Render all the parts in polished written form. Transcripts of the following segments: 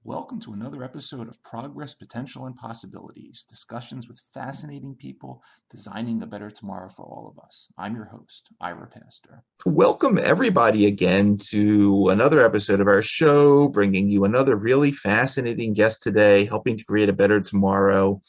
Welcome to another episode of Progress, Potential, and Possibilities, discussions with fascinating people designing a better tomorrow for all of us. I'm your host, Ira Pastor. Welcome everybody again to another episode of our show, bringing you another really fascinating guest today, helping to create a better tomorrow.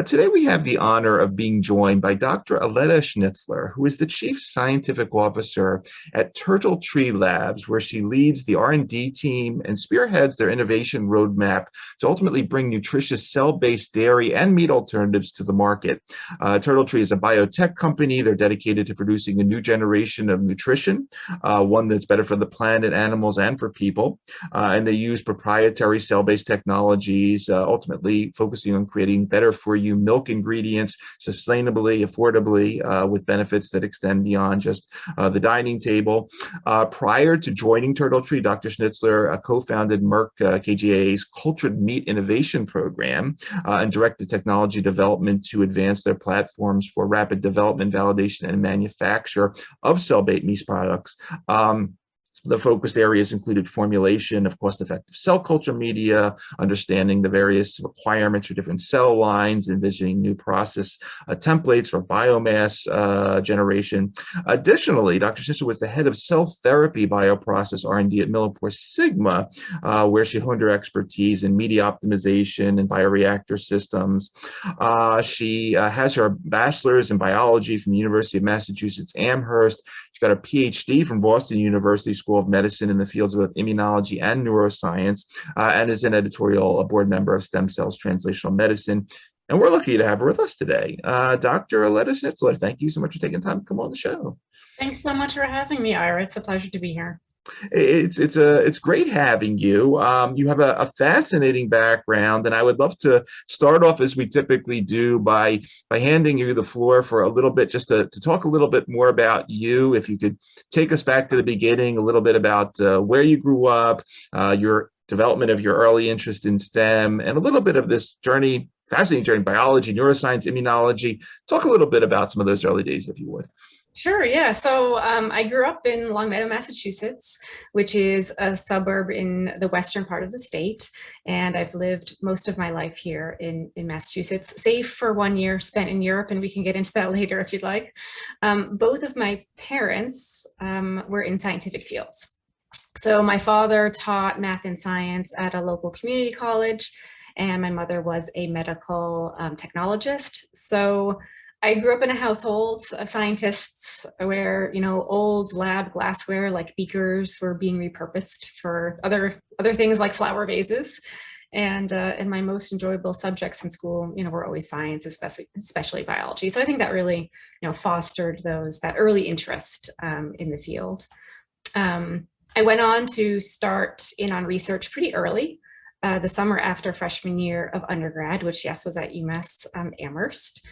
Today we have the honor of being joined by Dr. Aletta Schnitzler, who is the Chief Scientific Officer at TurtleTree Labs, where she leads the R&D team and spearheads their innovation roadmap to ultimately bring nutritious cell-based dairy and meat alternatives to the market. TurtleTree is a biotech company. They're dedicated to producing a new generation of nutrition, one that's better for the planet, animals, and for people. And they use proprietary cell-based technologies, ultimately focusing on creating better for you milk ingredients sustainably, affordably, with benefits that extend beyond just the dining table. Prior to joining TurtleTree, Dr. Schnitzler co-founded Merck KGaA's Cultured Meat Innovation Program and directed technology development to advance their platforms for rapid development, validation, and manufacture of cell-based meat products. The focused areas included formulation of cost-effective cell culture media, understanding the various requirements for different cell lines, envisioning new process templates for biomass generation. Additionally, Dr. Schnitzler was the head of cell therapy bioprocess R&D at MilliporeSigma, where she honed her expertise in media optimization and bioreactor systems. She has her bachelor's in biology from the University of Massachusetts Amherst. She got a PhD from Boston University School of Medicine in the fields of immunology and neuroscience, and is an editorial board member of Stem Cells Translational Medicine. And we're lucky to have her with us today. Dr. Aletta Schnitzler, thank you so much for taking time to come on the show. Thanks so much for having me, Ira. It's a pleasure to be here. It's great having you. You have a fascinating background, and I would love to start off as we typically do by handing you the floor for a little bit, just to talk a little bit more about you. If you could take us back to the beginning, a little bit about where you grew up, your development of your early interest in STEM, and a little bit of this journey, fascinating journey, biology, neuroscience, immunology. Talk a little bit about some of those early days, if you would. Sure, yeah. So I grew up in Longmeadow, Massachusetts, which is a suburb in the western part of the state. And I've lived most of my life here in Massachusetts, save for 1 year spent in Europe, and we can get into that later if you'd like. Both of my parents were in scientific fields. So my father taught math and science at a local community college, and my mother was a medical technologist. So I grew up in a household of scientists where, old lab glassware like beakers were being repurposed for other things like flower vases. And my most enjoyable subjects in school, were always science, especially biology. So I think that really, fostered that early interest in the field. I went on to start in on research pretty early, the summer after freshman year of undergrad, which, yes, was at UMass Amherst.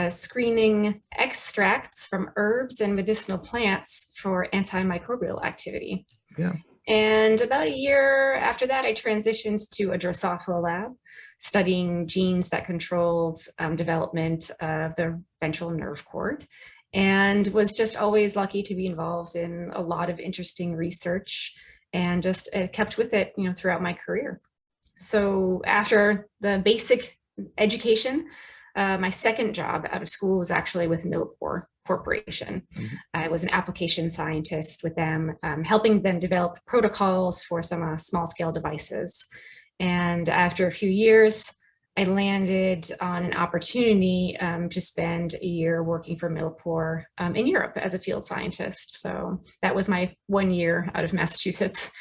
Screening extracts from herbs and medicinal plants for antimicrobial activity. Yeah. And about a year after that, I transitioned to a Drosophila lab, studying genes that controlled development of the ventral nerve cord, and was just always lucky to be involved in a lot of interesting research, and just kept with it, throughout my career. So after the basic education, my second job out of school was actually with Millipore Corporation. Mm-hmm. I was an application scientist with them, helping them develop protocols for some small-scale devices. And after a few years, I landed on an opportunity to spend a year working for Millipore in Europe as a field scientist. So that was my 1 year out of Massachusetts.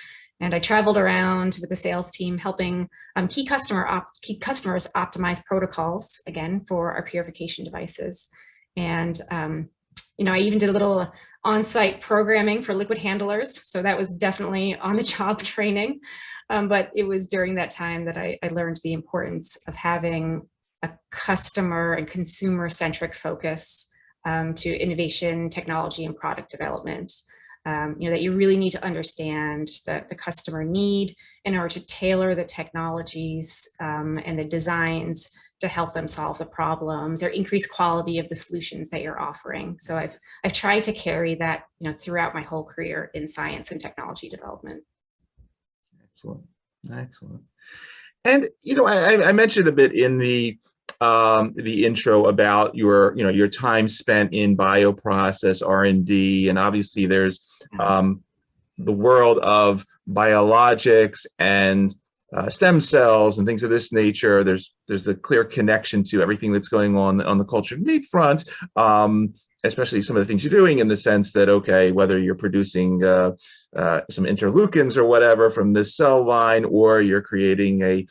And I traveled around with the sales team helping key customers optimize protocols, again, for our purification devices. And I even did a little on-site programming for liquid handlers. So that was definitely on-the-job training. But it was during that time that I learned the importance of having a customer and consumer-centric focus to innovation, technology, and product development. That you really need to understand the customer need in order to tailor the technologies and the designs to help them solve the problems or increase quality of the solutions that you're offering. So I've tried to carry that throughout my whole career in science and technology development. Excellent, excellent. And I mentioned a bit in the intro about your time spent in bioprocess R&D, and obviously there's the world of biologics and stem cells and things of this nature. There's the clear connection to everything that's going on the cultured meat front, especially some of the things you're doing in the sense that, okay, whether you're producing some interleukins or whatever from this cell line, or you're creating a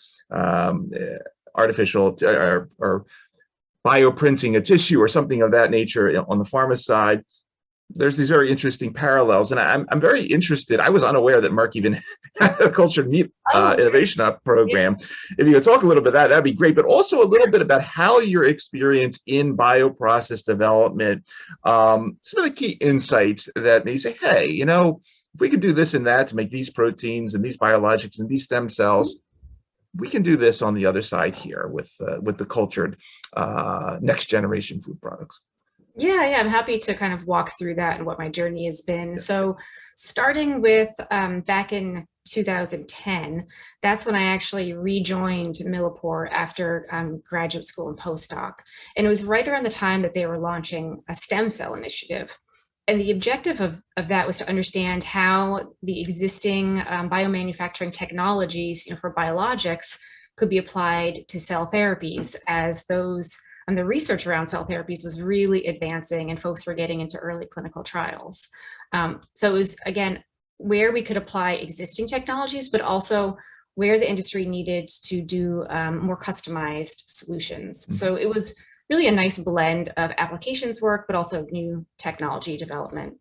artificial or bioprinting a tissue or something of that nature on the pharma side, there's these very interesting parallels. And I'm very interested. I was unaware that Merck even had a cultured meat innovation program. If you could talk a little bit about that, that'd be great. But also a little bit about how your experience in bioprocess development, some of the key insights that may say, hey, if we could do this and that to make these proteins and these biologics and these stem cells, we can do this on the other side here with the cultured next generation food products. Yeah, I'm happy to kind of walk through that and what my journey has been. So starting with back in 2010, that's when I actually rejoined Millipore after graduate school and postdoc. And it was right around the time that they were launching a stem cell initiative. And the objective of that was to understand how the existing biomanufacturing technologies for biologics could be applied to cell therapies, as the research around cell therapies was really advancing and folks were getting into early clinical trials. So it was, again, where we could apply existing technologies, but also where the industry needed to do more customized solutions. Mm-hmm. So it was really a nice blend of applications work, but also new technology development.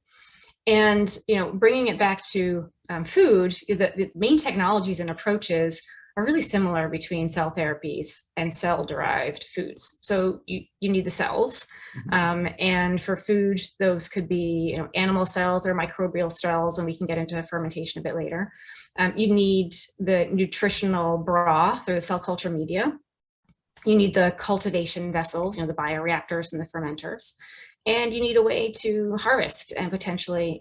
And bringing it back to food, the main technologies and approaches are really similar between cell therapies and cell-derived foods. So you need the cells, and for food, those could be animal cells or microbial cells, and we can get into fermentation a bit later. You need the nutritional broth or the cell culture media. You need the cultivation vessels, the bioreactors and the fermenters. And you need a way to harvest and potentially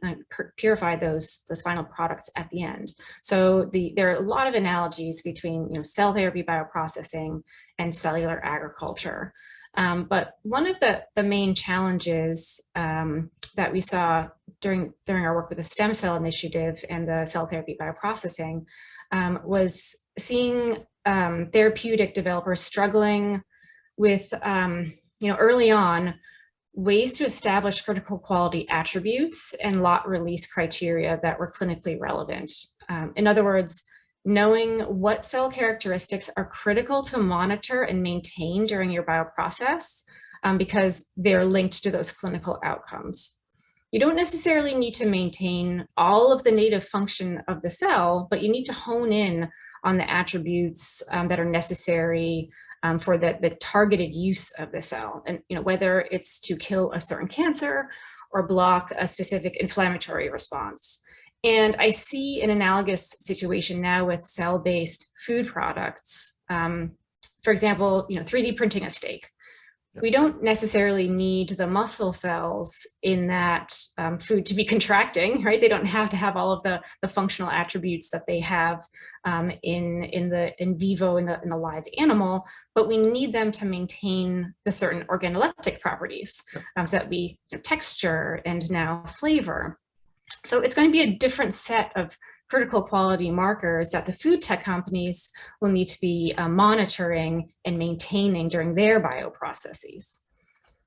purify those final products at the end. So there are a lot of analogies between cell therapy, bioprocessing, and cellular agriculture. But one of the main challenges that we saw during our work with the stem cell initiative and the cell therapy bioprocessing was seeing therapeutic developers struggling with early on ways to establish critical quality attributes and lot release criteria that were clinically relevant. In other words, knowing what cell characteristics are critical to monitor and maintain during your bioprocess because they're linked to those clinical outcomes. You don't necessarily need to maintain all of the native function of the cell, but you need to hone in on the attributes that are necessary for the targeted use of the cell, and whether it's to kill a certain cancer or block a specific inflammatory response. And I see an analogous situation now with cell-based food products. For example, 3D printing a steak. We don't necessarily need the muscle cells in that food to be contracting, right? They don't have to have all of the functional attributes that they have in vivo, in the live animal, but we need them to maintain the certain organoleptic properties, so that we texture and now flavor. So it's going to be a different set of critical quality markers that the food tech companies will need to be monitoring and maintaining during their bioprocesses.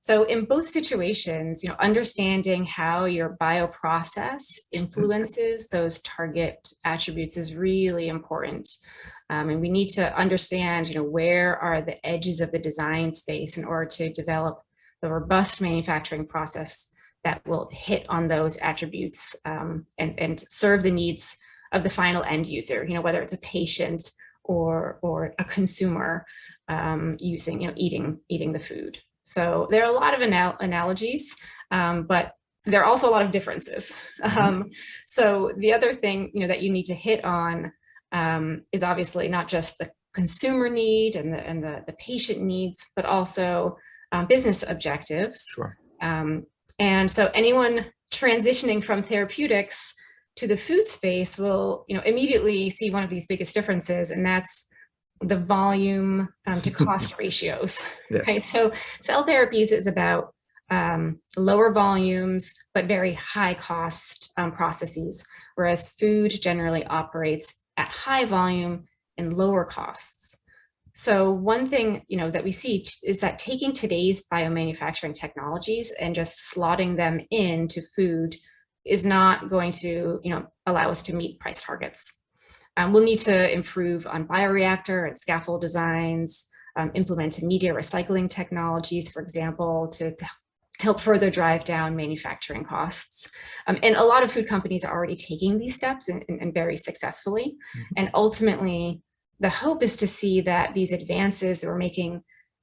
So in both situations, understanding how your bioprocess influences those target attributes is really important. And we need to understand, where are the edges of the design space in order to develop the robust manufacturing process that will hit on those attributes and serve the needs of the final end user, whether it's a patient or a consumer eating the food. So there are a lot of analogies, but there are also a lot of differences. So the other thing that you need to hit on is obviously not just the consumer need and the patient needs, but also business objectives. Sure. And so anyone transitioning from therapeutics to the food space will immediately see one of these biggest differences, and that's the volume to cost ratios. Yeah. Right? So cell therapies is about lower volumes, but very high cost processes, whereas food generally operates at high volume and lower costs. So one thing that we see is that taking today's biomanufacturing technologies and just slotting them into food is not going to allow us to meet price targets. We'll need to improve on bioreactor and scaffold designs, implement media recycling technologies, for example, to help further drive down manufacturing costs. And a lot of food companies are already taking these steps and very successfully. And ultimately, the hope is to see that these advances that we're making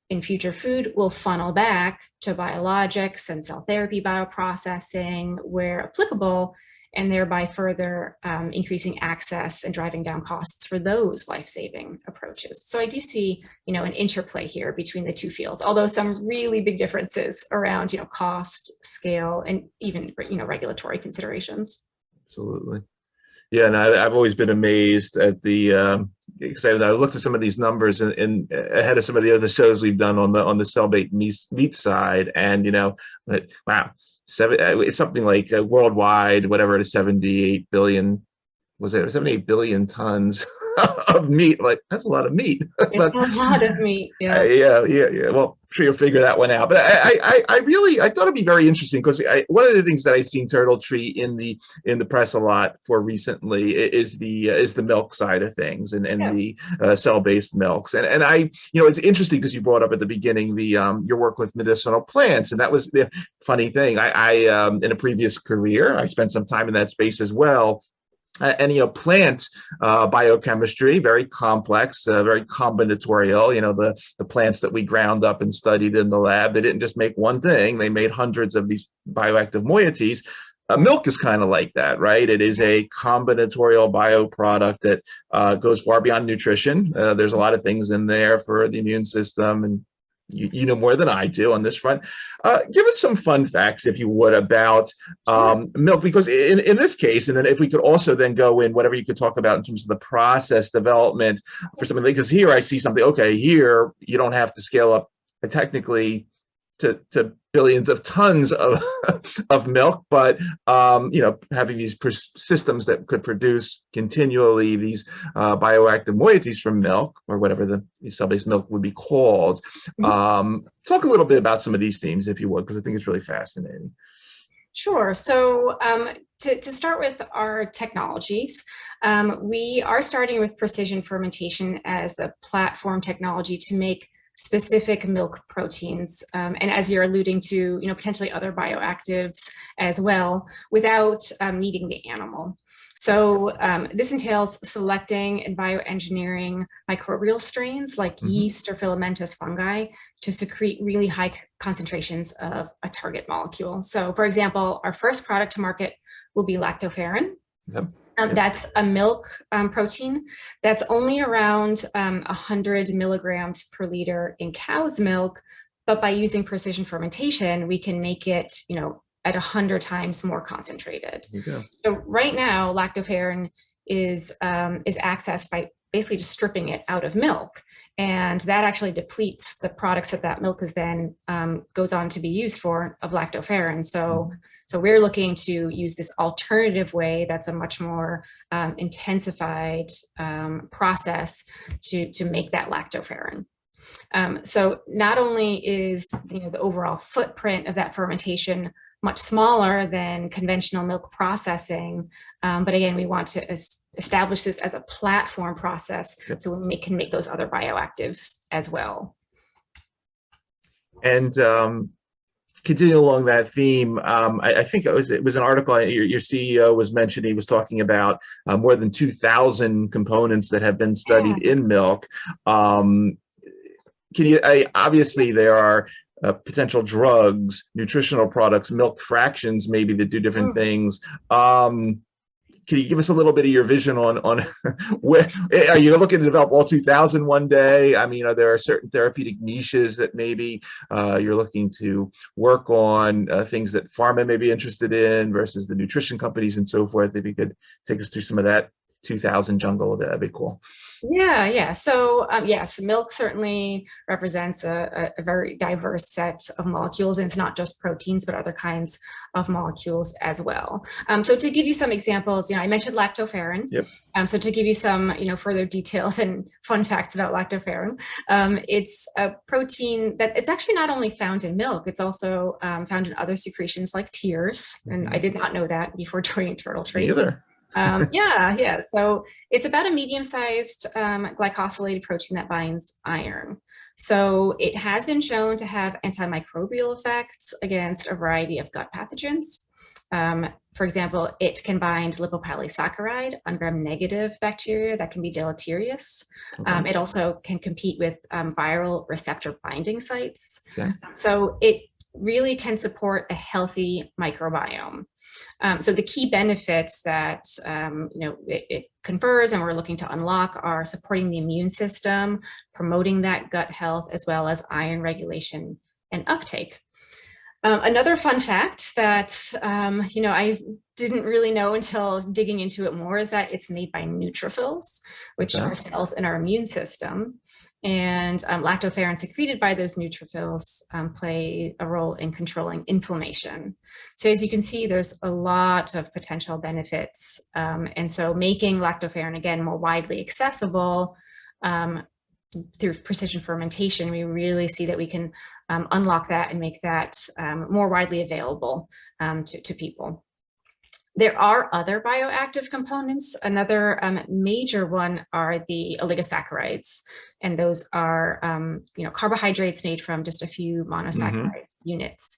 in future food will funnel back to biologics and cell therapy bioprocessing where applicable, and thereby further increasing access and driving down costs for those life-saving approaches. So I do see, an interplay here between the two fields, although some really big differences around, cost, scale, and even, regulatory considerations. Absolutely. Yeah, and I've always been amazed at the excited. I looked at some of these numbers and ahead of some of the other shows we've done on the cell-based meat side, and wow, it's something like worldwide, whatever it is, 78 billion. Was it 78 billion tons of meat? Like, that's a lot of meat. It's a lot of meat. Yeah. Yeah. Well, I'm sure you'll figure that one out. But I thought it'd be very interesting because one of the things that I've seen TurtleTree in the press a lot for recently is the milk side of things and the cell-based milks. And I, it's interesting because you brought up at the beginning your work with medicinal plants, and that was the funny thing. I in a previous career, I spent some time in that space as well. And plant biochemistry, very complex, very combinatorial. The plants that we ground up and studied in the lab, they didn't just make one thing; they made hundreds of these bioactive moieties. Milk is kind of like that, right? It is a combinatorial bioproduct that goes far beyond nutrition. There's a lot of things in there for the immune system, and you know more than I do on this front. Give us some fun facts, if you would, about milk, because in this case, and then if we could also then go in whatever you could talk about in terms of the process development for something, because here I see something, okay, here you don't have to scale up technically to billions of tons of milk, but having these systems that could produce continually these bioactive moieties from milk, or whatever the cell-based milk would be called. Talk a little bit about some of these themes, if you would, because I think it's really fascinating. Sure. So to start with our technologies, we are starting with precision fermentation as the platform technology to make specific milk proteins, and as you're alluding to, potentially other bioactives as well, without needing the animal. So this entails selecting and bioengineering microbial strains like yeast or filamentous fungi to secrete really high concentrations of a target molecule. So for example, our first product to market will be lactoferrin. That's a milk protein that's only around 100 milligrams per liter in cow's milk, but by using precision fermentation, we can make it, at 100 times more concentrated. So right now, lactoferrin is accessed by basically just stripping it out of milk. And that actually depletes the products that milk is then goes on to be used for of lactoferrin. So we're looking to use this alternative way that's a much more intensified process to make that lactoferrin. So not only is the overall footprint of that fermentation much smaller than conventional milk processing, but again, we want to establish this as a platform process, so we can make those other bioactives as well. And continue along that theme, I think it was an article your CEO was mentioning. He was talking about more than 2,000 components that have been studied in milk. Can you? Obviously, there are potential drugs, nutritional products, milk fractions, maybe, that do different things. Can you give us a little bit of your vision on where are you looking to develop all 2,000 one day? I mean, are there certain therapeutic niches that maybe you're looking to work on, things that pharma may be interested in versus the nutrition companies and so forth? If you could take us through some of that 2,000 jungle, that'd be cool. Yeah. So yes, milk certainly represents a very diverse set of molecules, and it's not just proteins, but other kinds of molecules as well. So to give you some examples, I mentioned lactoferrin. Yep. So to give you some, further details and fun facts about lactoferrin, it's a protein that it's actually not only found in milk, it's also found in other secretions like tears. And I did not know that before joining TurtleTree. Either. Yeah. So it's about a medium-sized glycosylated protein that binds iron. So it has been shown to have antimicrobial effects against a variety of gut pathogens. For example, it can bind lipopolysaccharide on gram-negative bacteria that can be deleterious. It also can compete with viral receptor binding sites. Okay. So it really can support a healthy microbiome. So the key benefits that it confers and we're looking to unlock are supporting the immune system, promoting that gut health, as well as iron regulation and uptake. Another fun fact that I didn't really know until digging into it more is that it's made by neutrophils, which are cells in our immune system. And lactoferrin secreted by those neutrophils play a role in controlling inflammation. So as you can see, there's a lot of potential benefits. And so making lactoferrin, again, more widely accessible through precision fermentation, we really see that we can unlock that and make that more widely available to people. There are other bioactive components. Another major one are the oligosaccharides, and those are carbohydrates made from just a few monosaccharide units.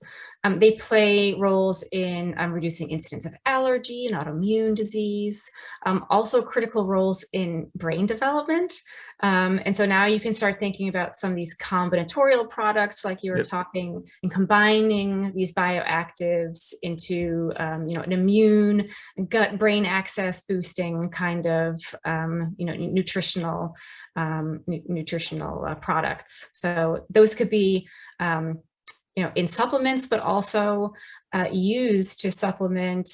They play roles in reducing incidence of allergy and autoimmune disease, also critical roles in brain development. And so now you can start thinking about some of these combinatorial products like you were talking, and combining these bioactives into an immune, gut brain access boosting kind of nutritional products. So those could be in supplements, but also used to supplement,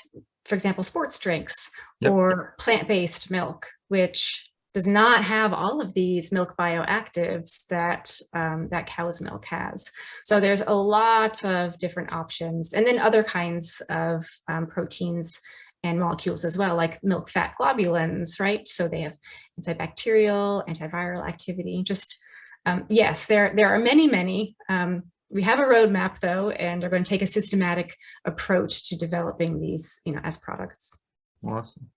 for example, sports drinks or plant-based milk, which does not have all of these milk bioactives that that cow's milk has. So there's a lot of different options, and then other kinds of proteins and molecules as well, like milk fat globulins, right? So they have antibacterial, antiviral activity. Just yes, there are many. We have a roadmap though, and are going to take a systematic approach to developing these, as products. Awesome.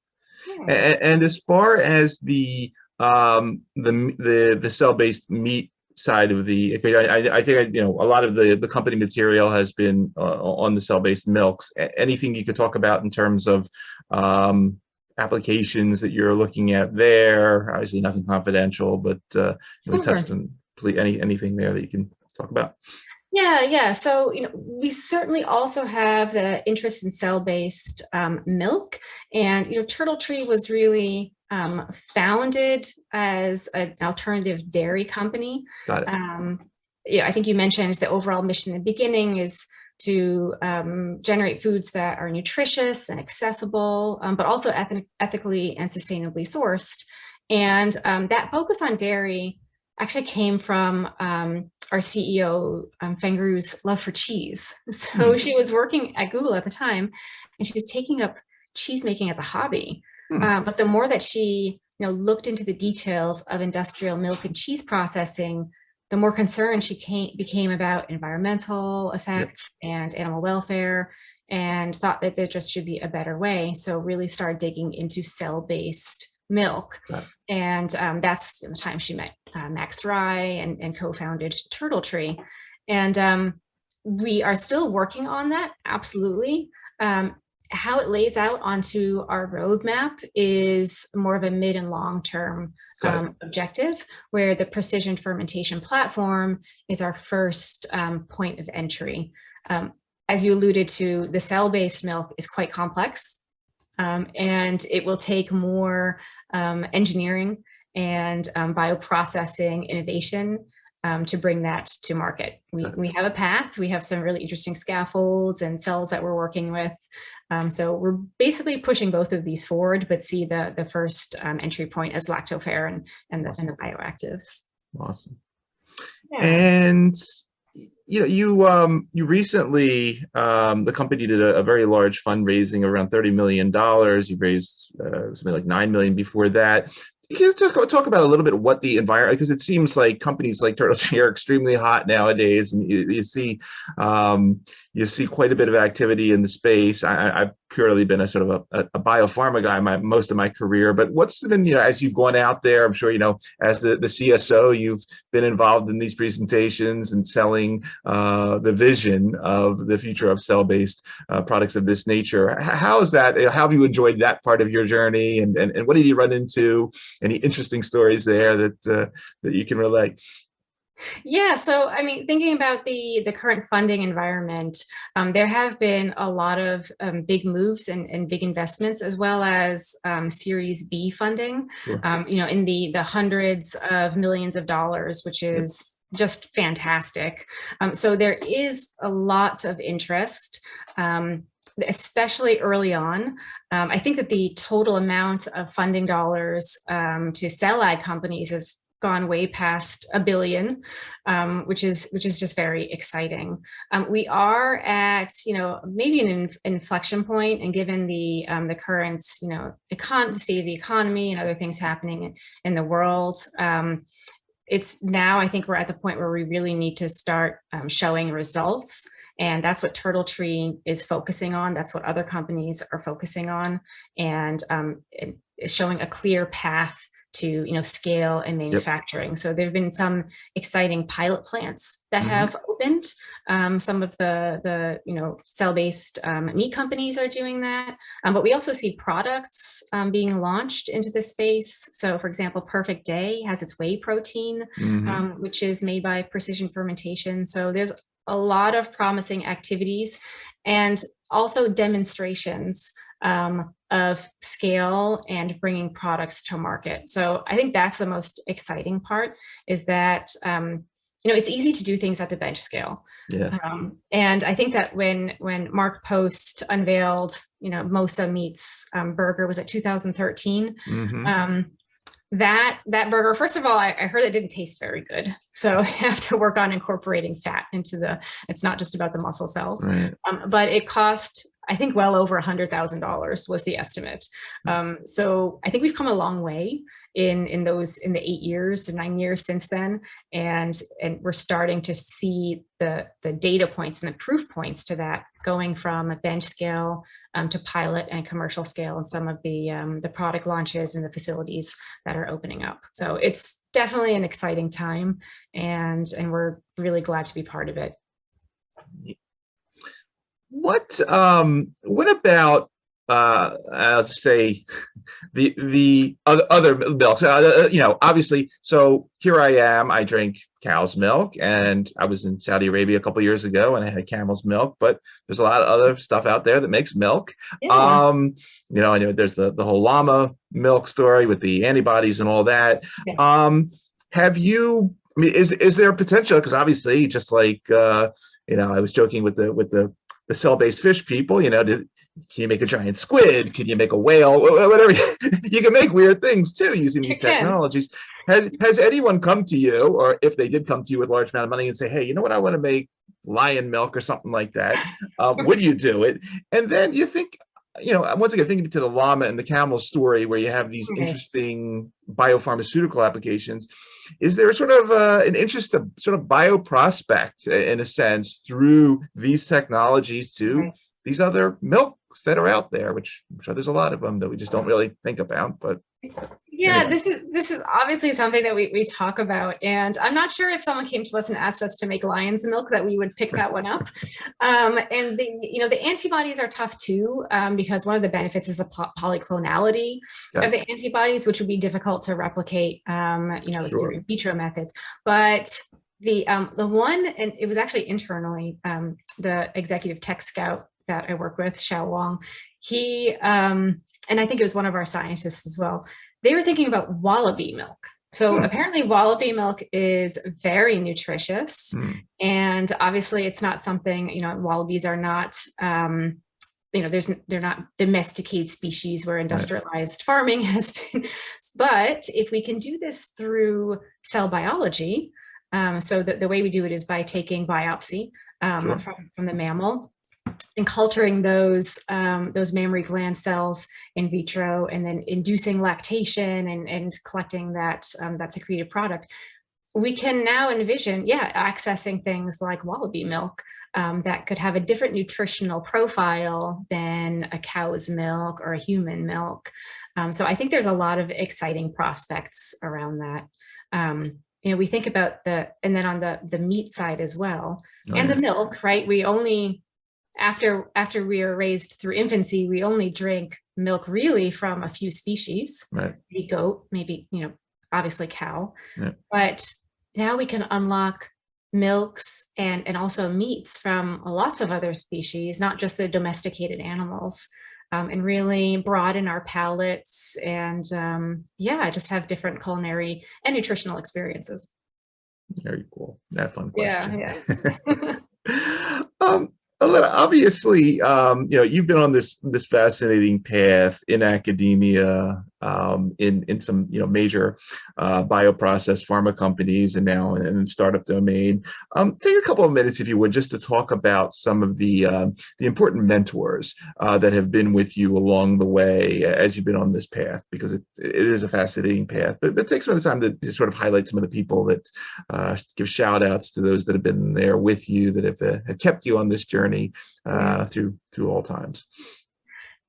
Yeah. And as far as the cell-based meat side of the, I think a lot of the company material has been on the cell-based milks. Anything you could talk about in terms of applications that you're looking at there? Obviously, nothing confidential, but we touched on anything there that you can talk about. Yeah. So, we certainly also have the interest in cell-based milk, and TurtleTree was really founded as an alternative dairy company. Got it. I think you mentioned the overall mission in the beginning is to generate foods that are nutritious and accessible, but also ethically and sustainably sourced. And that focus on dairy actually came from our CEO, Fengru's love for cheese. So she was working at Google at the time, and she was taking up cheese making as a hobby. But the more that she looked into the details of industrial milk and cheese processing, the more concerned she became about environmental effects and animal welfare, and thought that there just should be a better way. So really started digging into cell-based milk. And that's the time she met Max Rye and co-founded TurtleTree. And we are still working on that, absolutely. How it lays out onto our roadmap is more of a mid and long-term objective, where the precision fermentation platform is our first point of entry. As you alluded to, the cell-based milk is quite complex, and it will take more engineering and bioprocessing innovation to bring that to market. We have a path. We have some really interesting scaffolds and cells that we're working with. So we're basically pushing both of these forward, but see the first entry point as lactoferrin and the bioactives. Awesome. Yeah. And you recently, the company did a very large fundraising, around $30 million. You raised something like $9 million before that. Can you talk about a little bit what the environment, because it seems like companies like TurtleTree are extremely hot nowadays, and you see quite a bit of activity in the space. I've purely been a sort of a biopharma guy most of my career, but what's been, as you've gone out there, I'm sure, as the CSO, you've been involved in these presentations and selling the vision of the future of cell-based products of this nature. How is that? How have you enjoyed that part of your journey, and what did you run into? Any interesting stories there that you can relate? Yeah, so I mean, thinking about the current funding environment, there have been a lot of big moves and big investments, as well as Series B funding, Sure. In the hundreds of millions of dollars, which is just fantastic. So there is a lot of interest, especially early on. I think that the total amount of funding dollars to cell ag companies has gone way past $1 billion, which is just very exciting. We are at maybe an inflection point, and given the current state of the economy and other things happening in the world, it's now, I think we're at the point where we really need to start showing results. And that's what TurtleTree is focusing on. That's what other companies are focusing on, and showing a clear path to scale and manufacturing. So there have been some exciting pilot plants that have opened. Some of the cell-based meat companies are doing that, but we also see products being launched into this space. So, for example, Perfect Day has its whey protein, which is made by precision fermentation. So there's a lot of promising activities, and also demonstrations of scale and bringing products to market. So I think that's the most exciting part, is that it's easy to do things at the bench scale. And I think that when Mark Post unveiled Mosa Meats burger, was it 2013? That burger, first of all, I heard it didn't taste very good. So I have to work on incorporating fat into it's not just about the muscle cells, but it cost, I think, well over $100,000 was the estimate. So I think we've come a long way in the 8 years or 9 years since then, and we're starting to see the data points and the proof points to that, going from a bench scale to pilot and commercial scale, and some of the product launches and the facilities that are opening up. So it's definitely an exciting time, and we're really glad to be part of it. What about I'll say the other milks? Obviously. So here I am. I drink cow's milk, and I was in Saudi Arabia a couple of years ago, and I had camel's milk. But there's a lot of other stuff out there that makes milk. I know there's the whole llama milk story with the antibodies and all that. Have you? I mean, is there a potential? Because obviously, just like I was joking with the cell-based fish people, Can you make a giant squid? Can you make a whale? Whatever. You can make weird things too using these technologies. Has anyone come to you, or if they did come to you with a large amount of money and say, hey, you know what, I want to make lion milk or something like that? Would you do it? And then you think, once again, thinking to the llama and the camel story, where you have these interesting biopharmaceutical applications, is there sort of an interest to sort of bioprospect, in a sense, through these technologies to these other milks that are out there, which I'm sure there's a lot of them that we just don't really think about, but yeah, anyway. This is obviously something that we talk about, and I'm not sure if someone came to us and asked us to make lion's milk that we would pick that one up. And the antibodies are tough too, because one of the benefits is the polyclonality of the antibodies, which would be difficult to replicate, through in vitro methods. But the one, and it was actually internally, the executive tech scout that I work with, Xiao Wang, he, and I think it was one of our scientists as well, they were thinking about wallaby milk. So apparently wallaby milk is very nutritious. And obviously it's not something, wallabies are not, they're not domesticated species where industrialized farming has been. But if we can do this through cell biology, so the way we do it is by taking biopsy from the mammal and culturing those mammary gland cells in vitro, and then inducing lactation and collecting that secreted product, we can now envision, accessing things like wallaby milk that could have a different nutritional profile than a cow's milk or a human milk. So I think there's a lot of exciting prospects around that. We think about and then on the meat side as well, the milk, right? We only, after we are raised through infancy, we only drink milk really from a few species, maybe goat, maybe, obviously cow, but now we can unlock milks and also meats from lots of other species, not just the domesticated animals, and really broaden our palates and just have different culinary and nutritional experiences. Very cool. That fun question. Yeah. Aletta, obviously, you've been on this fascinating path in academia, in some major bioprocess pharma companies, and now in startup domain. Take a couple of minutes, if you would, just to talk about some of the important mentors that have been with you along the way as you've been on this path, because it is a fascinating path. But take some of the time to sort of highlight some of the people that give shout outs to those that have been there with you, that have kept you on this journey through all times.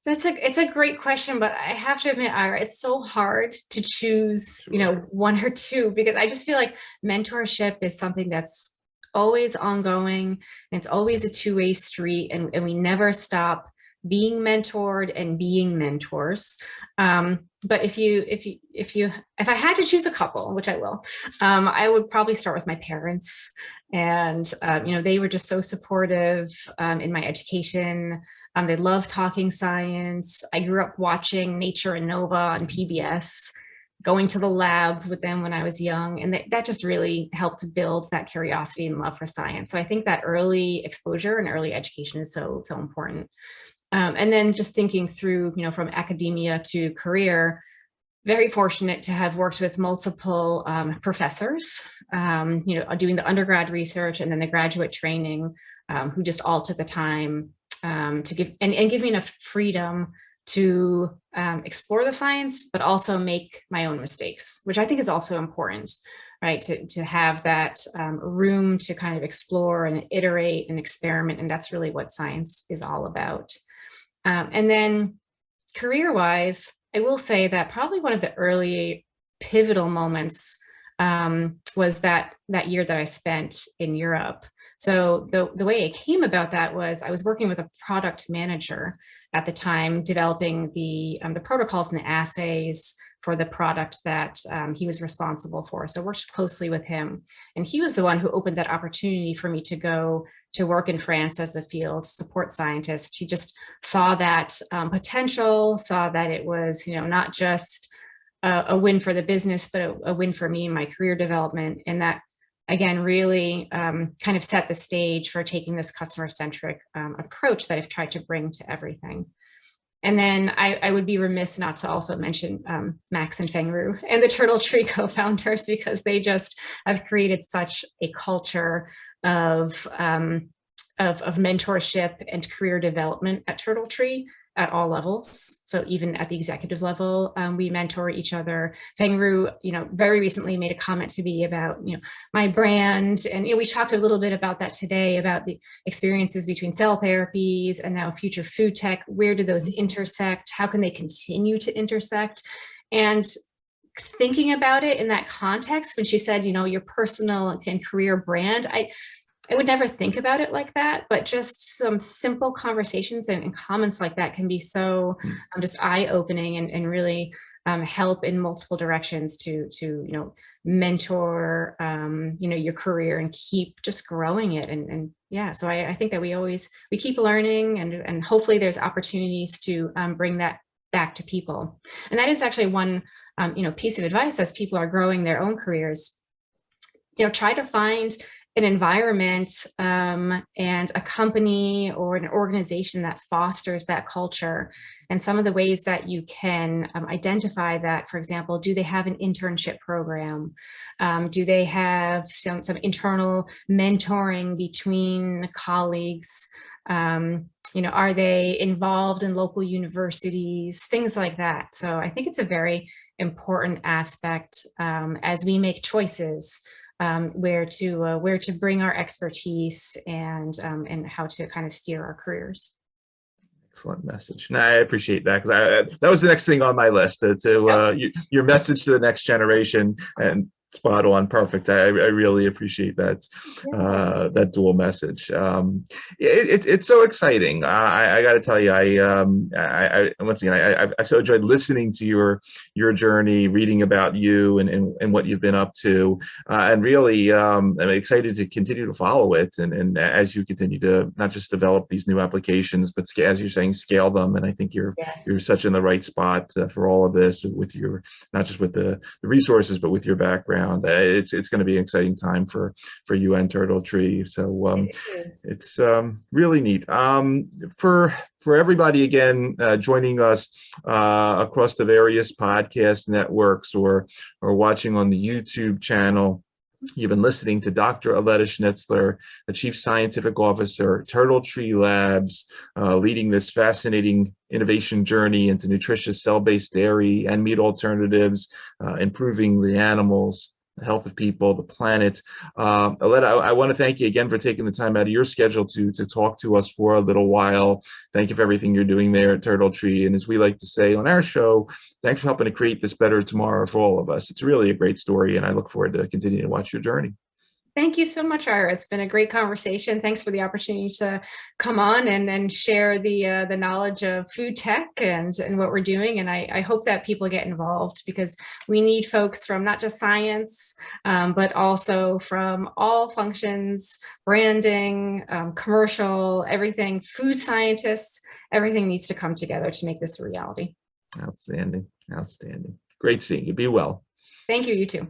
It's a great question, but I have to admit, Ira, it's so hard to choose, one or two, because I just feel like mentorship is something that's always ongoing, and it's always a two-way street, and we never stop being mentored and being mentors. But if I had to choose a couple, which I will, I would probably start with my parents. And, they were just so supportive in my education. They love talking science. I grew up watching Nature and Nova on PBS, going to the lab with them when I was young. And that just really helped build that curiosity and love for science. So I think that early exposure and early education is so important. And then just thinking through, from academia to career, very fortunate to have worked with multiple professors, doing the undergrad research and then the graduate training, who just all took the time to give me enough freedom to explore the science, but also make my own mistakes, which I think is also important, right? To have that room to kind of explore and iterate and experiment. And that's really what science is all about. And then career-wise, I will say that probably one of the early pivotal moments was that year that I spent in Europe. So the way it came about that was I was working with a product manager at the time, developing the protocols and the assays for the product that he was responsible for. So I worked closely with him, and he was the one who opened that opportunity for me to go to work in France as the field support scientist. He just saw that potential, saw that it was, not just a win for the business, but a win for me in my career development. And that again, really kind of set the stage for taking this customer-centric approach that I've tried to bring to everything. And then I would be remiss not to also mention Max and Fengru and the TurtleTree co-founders, because they just have created such a culture of mentorship and career development at TurtleTree at all levels. So even at the executive level, we mentor each other. Fengru, very recently made a comment to me about, my brand. And we talked a little bit about that today, about the experiences between cell therapies and now future food tech. Where do those intersect? How can they continue to intersect? And thinking about it in that context, when she said, your personal and career brand, I would never think about it like that, but just some simple conversations and comments like that can be so just eye-opening and really help in multiple directions to mentor your career and keep just growing it. And yeah, so I think that we keep learning, and hopefully there's opportunities to bring that back to people. And that is actually one piece of advice as people are growing their own careers. Try to find an environment and a company or an organization that fosters that culture. And some of the ways that you can identify that, for example, do they have an internship program? Do they have some internal mentoring between colleagues? Are they involved in local universities? Things like that. So I think it's a very important aspect as we make choices. Where to bring our expertise and how to kind of steer our careers. Excellent message. And I appreciate that, because that was the next thing on my list, your message to the next generation, and spot on, perfect. I really appreciate that that dual message. It's so exciting. I got to tell you, I once again, I so enjoyed listening to your journey, reading about you and what you've been up to, and really I'm excited to continue to follow it, and as you continue to not just develop these new applications, but as you're saying, scale them. And I think you're such in the right spot for all of this, with your, not just with the resources, but with your background. It's going to be an exciting time for you and TurtleTree. So it's really neat. For everybody, again, joining us across the various podcast networks or watching on the YouTube channel, you've been listening to Dr. Aletta Schnitzler, the Chief Scientific Officer, TurtleTree Labs, leading this fascinating innovation journey into nutritious cell-based dairy and meat alternatives, improving the animals, the health of people, the planet. Aletta, I want to thank you again for taking the time out of your schedule to talk to us for a little while. Thank you for everything you're doing there at TurtleTree. And as we like to say on our show, thanks for helping to create this better tomorrow for all of us. It's really a great story, and I look forward to continuing to watch your journey. Thank you so much, Ira. It's been a great conversation. Thanks for the opportunity to come on and share the knowledge of food tech and what we're doing. And I hope that people get involved, because we need folks from not just science, but also from all functions, branding, commercial, everything, food scientists, everything needs to come together to make this a reality. Outstanding. Outstanding. Great seeing you. Be well. Thank you. You too.